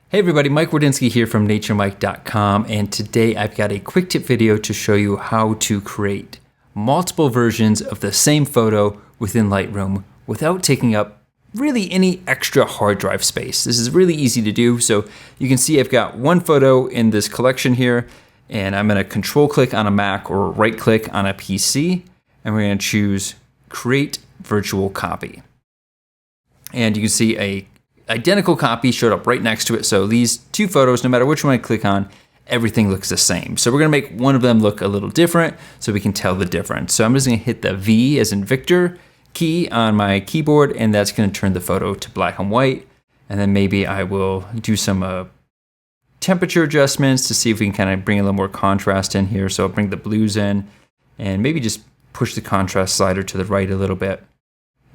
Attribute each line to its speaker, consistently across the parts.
Speaker 1: Hey everybody, Mike Wardinsky here from naturemike.com, and today I've got a quick tip video to show you how to create multiple versions of the same photo within Lightroom without taking up really any extra hard drive space. This is really easy to do. So you can see I've got one photo in this collection here, and I'm going to control click on a Mac or right click on a PC, and we're going to choose Create Virtual Copy. And you can see a identical copy showed up right next to it. So these two photos, no matter which one I click on, everything looks the same. So we're gonna make one of them look a little different so we can tell the difference. So I'm just gonna hit the V as in Victor key on my keyboard, and that's gonna turn the photo to black and white. And then maybe I will do some temperature adjustments to see if we can kind of bring a little more contrast in here. So I'll bring the blues in and maybe just push the contrast slider to the right a little bit.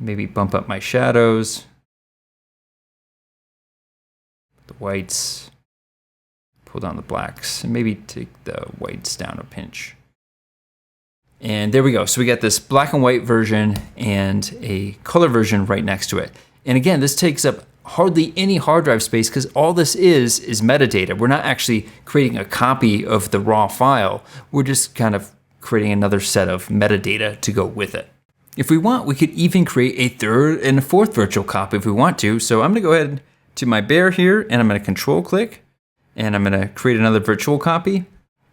Speaker 1: Maybe bump up my shadows. The whites, pull down the blacks, and maybe take the whites down a pinch. And there we go. So we got this black and white version and a color version right next to it. And again, this takes up hardly any hard drive space because all this is metadata. We're not actually creating a copy of the raw file. We're just kind of creating another set of metadata to go with it. If we want, we could even create a third and a fourth virtual copy if we want to. So I'm going to go ahead to my bear here, and I'm going to control click, and I'm going to create another virtual copy.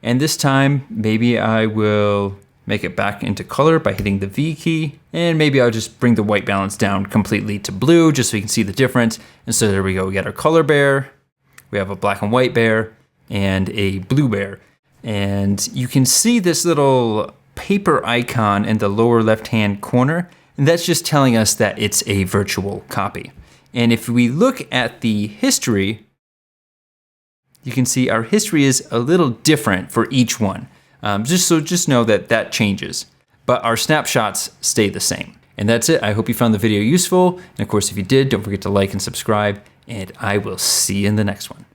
Speaker 1: And this time, maybe I will make it back into color by hitting the V key, and maybe I'll just bring the white balance down completely to blue just so you can see the difference. And so there we go. We got our color bear, we have a black and white bear, and a blue bear. And you can see this little paper icon in the lower left-hand corner, and that's just telling us that it's a virtual copy. And if we look at the history, you can see our history is a little different for each one. Just know that that changes, but our snapshots stay the same. And that's it. I hope you found the video useful. And of course, if you did, don't forget to like and subscribe, and I will see you in the next one.